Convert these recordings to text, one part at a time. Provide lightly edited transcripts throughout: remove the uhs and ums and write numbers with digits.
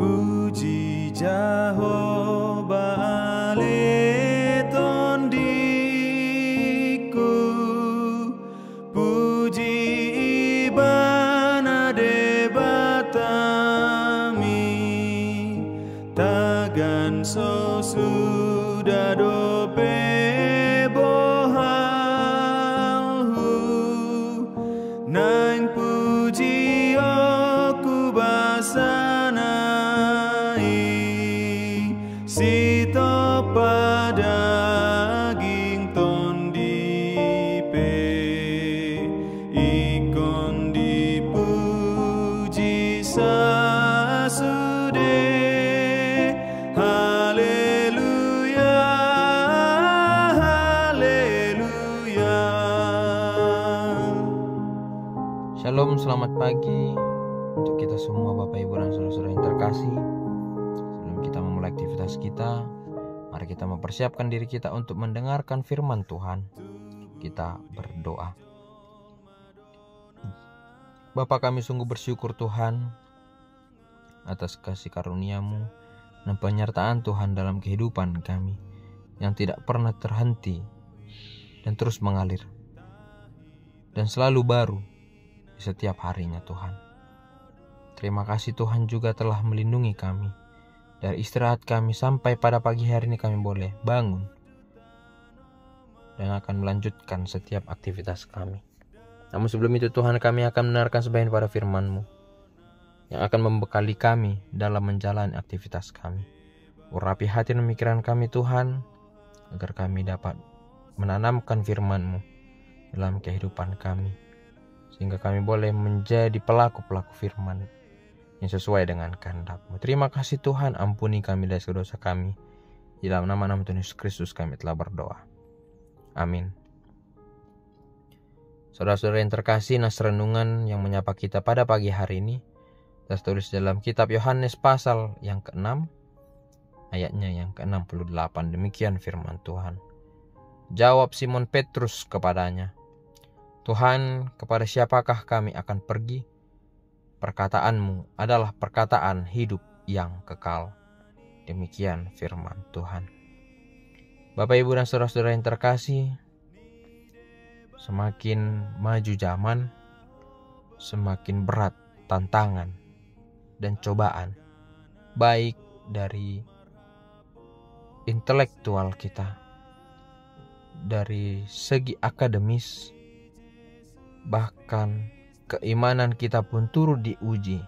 Puji Jehovah ale tondiku, puji ibana debatami, tagan so sudah dope bohalhu, nang puji aku basanai, sito pada ging tondipe, ikon dipuji sasude. Haleluya, haleluya. Shalom, selamat pagi untuk kita semua Bapak Ibu dan saudara-saudara yang terkasih. Sebelum kita memulai aktivitas kita, mari kita mempersiapkan diri kita untuk mendengarkan firman Tuhan. Kita berdoa. Bapa, kami sungguh bersyukur Tuhan atas kasih karunia-Mu dan penyertaan Tuhan dalam kehidupan kami yang tidak pernah terhenti dan terus mengalir dan selalu baru di setiap harinya Tuhan. Terima kasih Tuhan juga telah melindungi kami dari istirahat kami sampai pada pagi hari ini kami boleh bangun dan akan melanjutkan setiap aktivitas kami. Namun sebelum itu Tuhan, kami akan mendengarkan sebagian pada firman-Mu yang akan membekali kami dalam menjalani aktivitas kami. Urapi hati dan pikiran kami Tuhan, agar kami dapat menanamkan firman-Mu dalam kehidupan kami, sehingga kami boleh menjadi pelaku-pelaku firman yang sesuai dengan kehendak-Mu. Terima kasih Tuhan, ampuni kami dari dosa kami. Di dalam nama Tuhan Yesus Kristus kami telah berdoa. Amin. Saudara-saudara yang terkasih, nas renungan yang menyapa kita pada pagi hari ini tertulis dalam kitab Yohanes pasal yang ke-6, ayatnya yang ke-68. Demikian firman Tuhan. Jawab Simon Petrus kepadanya, Tuhan, kepada siapakah kami akan pergi? Perkataan-Mu adalah perkataan hidup yang kekal. Demikian firman Tuhan. Bapak, Ibu, dan saudara-saudara yang terkasih, semakin maju zaman, semakin berat tantangan dan cobaan, baik dari intelektual kita, dari segi akademis, bahkan keimanan kita pun turut diuji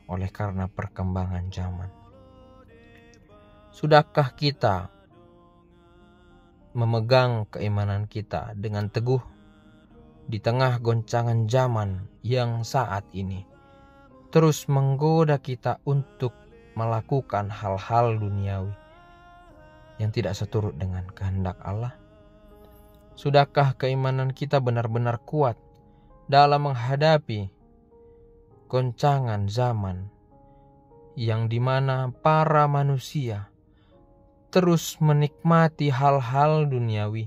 oleh karena perkembangan zaman. Sudahkah kita memegang keimanan kita dengan teguh di tengah goncangan zaman yang saat ini terus menggoda kita untuk melakukan hal-hal duniawi yang tidak seturut dengan kehendak Allah? Sudahkah keimanan kita benar-benar kuat dalam menghadapi goncangan zaman yang dimana para manusia terus menikmati hal-hal duniawi,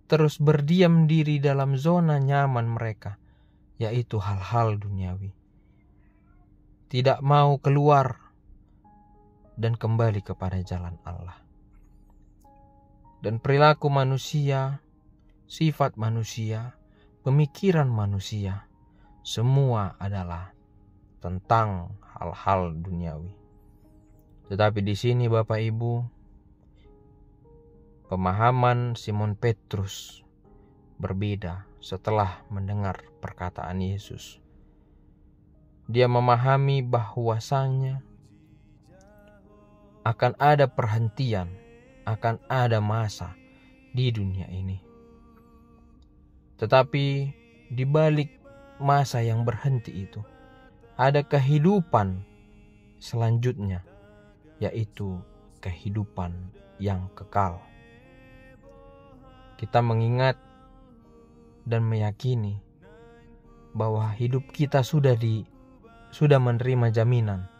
terus berdiam diri dalam zona nyaman mereka, yaitu hal-hal duniawi, tidak mau keluar dan kembali kepada jalan Allah. Dan perilaku manusia, sifat manusia, pemikiran manusia, semua adalah tentang hal-hal duniawi. Tetapi di sini Bapak Ibu, pemahaman Simon Petrus berbeda setelah mendengar perkataan Yesus. Dia memahami bahwasannya akan ada perhentian, akan ada masa di dunia ini. Tetapi di balik masa yang berhenti itu, ada kehidupan selanjutnya, yaitu kehidupan yang kekal. Kita mengingat dan meyakini bahwa hidup kita sudah menerima jaminan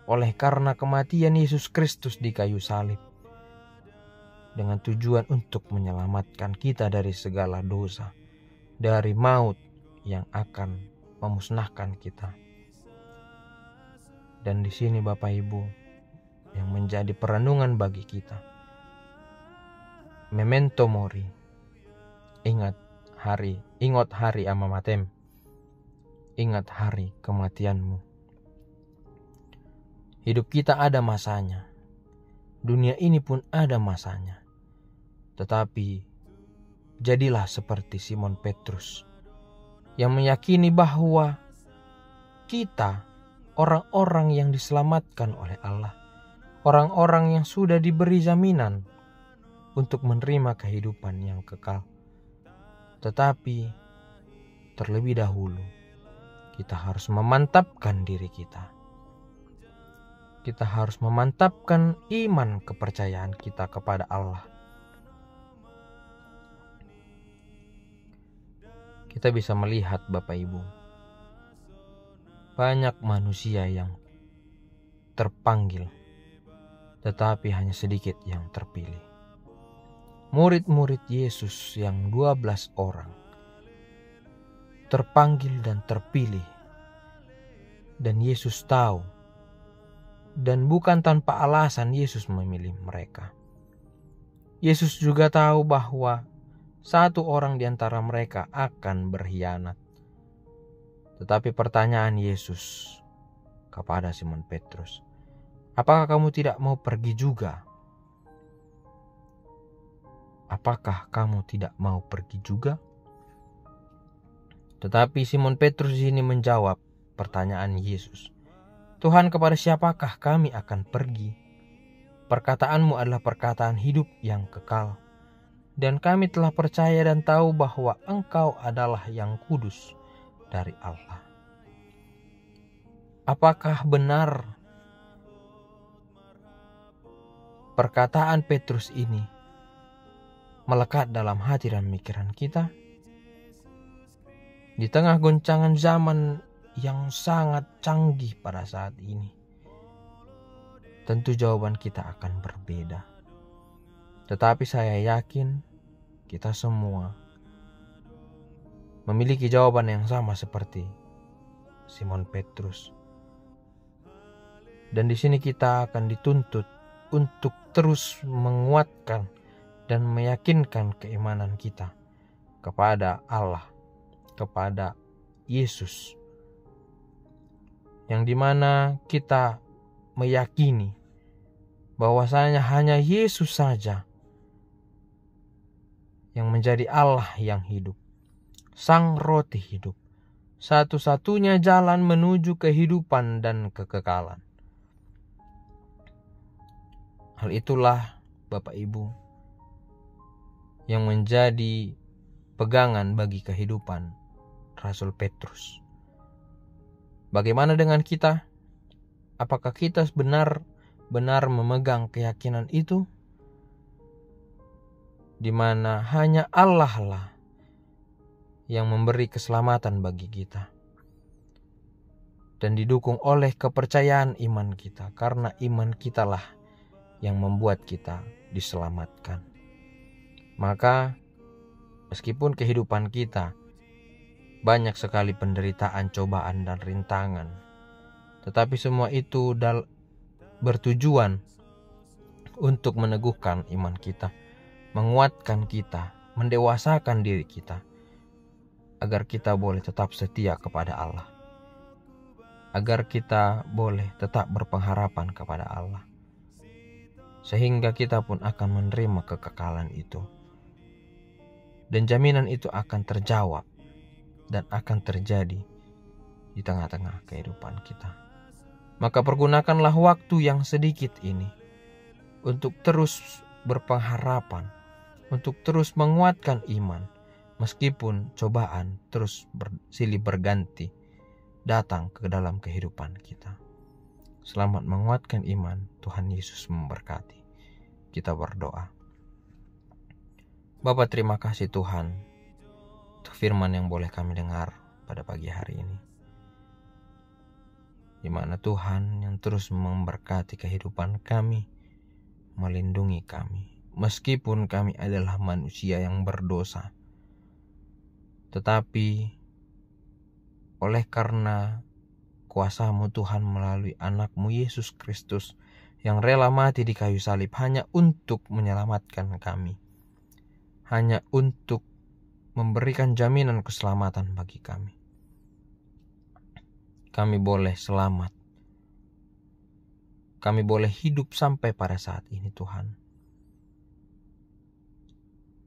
oleh karena kematian Yesus Kristus di kayu salib, dengan tujuan untuk menyelamatkan kita dari segala dosa, dari maut yang akan memusnahkan kita. Dan di sini Bapak Ibu yang menjadi perenungan bagi kita. Memento mori. Ingat hari amamatem. Ingat hari kematianmu. Hidup kita ada masanya. Dunia ini pun ada masanya. Tetapi jadilah seperti Simon Petrus yang meyakini bahwa kita orang-orang yang diselamatkan oleh Allah, orang-orang yang sudah diberi jaminan untuk menerima kehidupan yang kekal. Tetapi terlebih dahulu kita harus memantapkan diri kita. Kita harus memantapkan iman kepercayaan kita kepada Allah. Kita bisa melihat Bapak Ibu, banyak manusia yang terpanggil, tetapi hanya sedikit yang terpilih. Murid-murid Yesus yang 12 orang terpanggil dan terpilih. Dan Yesus tahu, dan bukan tanpa alasan Yesus memilih mereka. Yesus juga tahu bahwa satu orang di antara mereka akan berkhianat. Tetapi pertanyaan Yesus kepada Simon Petrus, apakah kamu tidak mau pergi juga? Apakah kamu tidak mau pergi juga? Tetapi Simon Petrus ini menjawab pertanyaan Yesus, Tuhan, kepada siapakah kami akan pergi? Perkataanmu adalah perkataan hidup yang kekal. Dan kami telah percaya dan tahu bahwa Engkau adalah yang kudus dari Allah. Apakah benar perkataan Petrus ini melekat dalam hati dan pikiran kita? Di tengah goncangan zaman yang sangat canggih pada saat ini, tentu jawaban kita akan berbeda. Tetapi saya yakin kita semua memiliki jawaban yang sama seperti Simon Petrus. Dan di sini kita akan dituntut untuk terus menguatkan dan meyakinkan keimanan kita kepada Allah, kepada Yesus, yang dimana kita meyakini bahwasanya hanya Yesus saja yang menjadi Allah yang hidup, Sang Roti hidup, satu-satunya jalan menuju kehidupan dan kekekalan. Hal itulah Bapak Ibu yang menjadi pegangan bagi kehidupan Rasul Petrus. Bagaimana dengan kita? Apakah kita benar-benar memegang keyakinan itu? Di mana hanya Allah lah yang memberi keselamatan bagi kita. Dan didukung oleh kepercayaan iman kita. Karena iman kitalah yang membuat kita diselamatkan. Maka meskipun kehidupan kita banyak sekali penderitaan, cobaan, dan rintangan, tetapi semua itu bertujuan untuk meneguhkan iman kita, menguatkan kita, mendewasakan diri kita, agar kita boleh tetap setia kepada Allah, agar kita boleh tetap berpengharapan kepada Allah, sehingga kita pun akan menerima kekekalan itu. Dan jaminan itu akan terjawab dan akan terjadi di tengah-tengah kehidupan kita. Maka pergunakanlah waktu yang sedikit ini untuk terus berpengharapan, untuk terus menguatkan iman, meskipun cobaan terus silih berganti datang ke dalam kehidupan kita. Selamat menguatkan iman. Tuhan Yesus memberkati. Kita berdoa. Bapa, terima kasih Tuhan untuk firman yang boleh kami dengar pada pagi hari ini, di mana Tuhan yang terus memberkati kehidupan kami, melindungi kami, meskipun kami adalah manusia yang berdosa. Tetapi oleh karena kuasa-Mu Tuhan melalui anak-Mu Yesus Kristus yang rela mati di kayu salib hanya untuk menyelamatkan kami, hanya untuk memberikan jaminan keselamatan bagi kami. Kami boleh selamat, kami boleh hidup sampai pada saat ini Tuhan.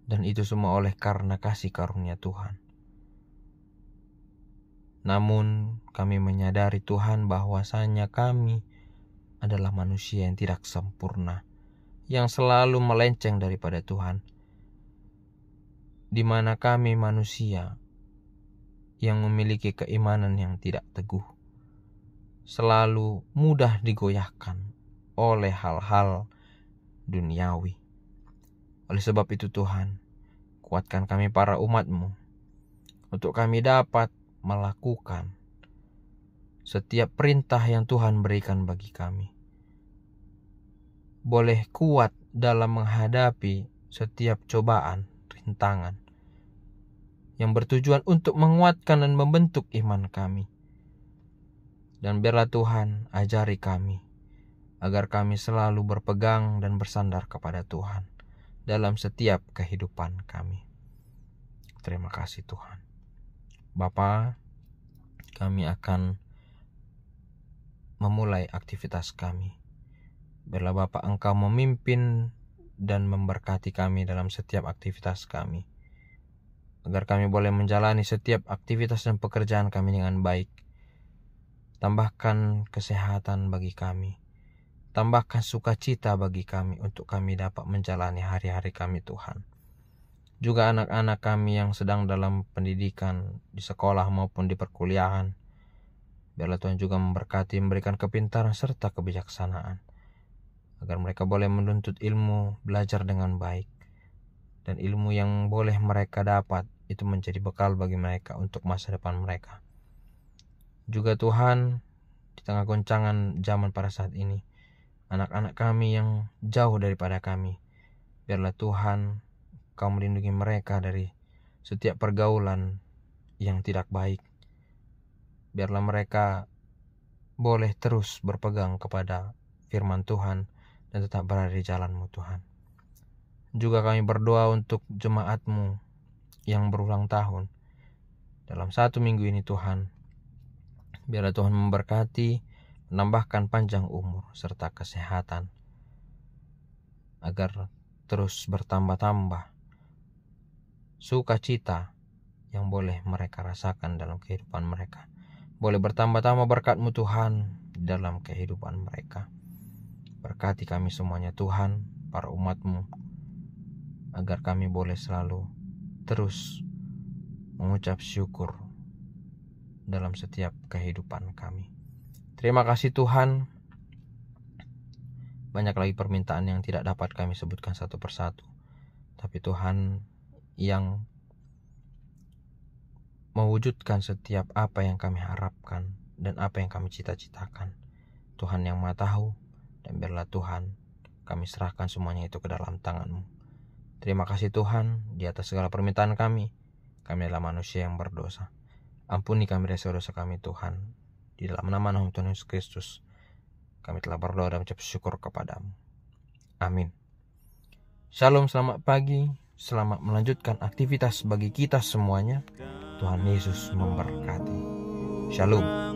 Dan itu semua oleh karena kasih karunia Tuhan. Namun kami menyadari Tuhan bahwasanya kami adalah manusia yang tidak sempurna, yang selalu melenceng daripada Tuhan, di mana kami manusia yang memiliki keimanan yang tidak teguh, selalu mudah digoyahkan oleh hal-hal duniawi. Oleh sebab itu Tuhan, kuatkan kami para umat-Mu untuk kami dapat melakukan setiap perintah yang Tuhan berikan bagi kami. Boleh kuat dalam menghadapi setiap cobaan, rintangan yang bertujuan untuk menguatkan dan membentuk iman kami. Dan biarlah Tuhan ajari kami agar kami selalu berpegang dan bersandar kepada Tuhan dalam setiap kehidupan kami. Terima kasih Tuhan. Bapa, kami akan memulai aktivitas kami. Biarlah Bapa Engkau memimpin dan memberkati kami dalam setiap aktivitas kami, agar kami boleh menjalani setiap aktivitas dan pekerjaan kami dengan baik. Tambahkan kesehatan bagi kami, tambahkan sukacita bagi kami untuk kami dapat menjalani hari-hari kami Tuhan. Juga anak-anak kami yang sedang dalam pendidikan di sekolah maupun di perkuliahan, biarlah Tuhan juga memberkati, memberikan kepintaran serta kebijaksanaan, agar mereka boleh menuntut ilmu, belajar dengan baik, dan ilmu yang boleh mereka dapat itu menjadi bekal bagi mereka untuk masa depan mereka. Juga Tuhan, di tengah goncangan zaman pada saat ini, anak-anak kami yang jauh daripada kami, biarlah Tuhan Kau melindungi mereka dari setiap pergaulan yang tidak baik. Biarlah mereka boleh terus berpegang kepada firman Tuhan dan tetap berada di jalan-Mu Tuhan. Juga kami berdoa untuk jemaat-Mu yang berulang tahun dalam 1 minggu ini Tuhan. Biarlah Tuhan memberkati, menambahkan panjang umur serta kesehatan, agar terus bertambah-tambah sukacita yang boleh mereka rasakan dalam kehidupan mereka. Boleh bertambah-tambah berkat-Mu Tuhan dalam kehidupan mereka. Berkati kami semuanya Tuhan, para umat-Mu, agar kami boleh selalu terus mengucap syukur dalam setiap kehidupan kami. Terima kasih Tuhan. Banyak lagi permintaan yang tidak dapat kami sebutkan satu persatu, tapi Tuhan yang mewujudkan setiap apa yang kami harapkan dan apa yang kami cita-citakan. Tuhan yang Maha Tahu, dan biarlah Tuhan kami serahkan semuanya itu ke dalam tangan-Mu. Terima kasih Tuhan di atas segala permintaan kami. Kami adalah manusia yang berdosa. Ampuni kami dosa-dosa kami Tuhan. Di dalam nama Tuhan Yesus Kristus kami telah berdoa dan mengucap syukur kepada-Mu. Amin. Shalom, selamat pagi. Selamat melanjutkan aktivitas bagi kita semuanya. Tuhan Yesus memberkati. Shalom.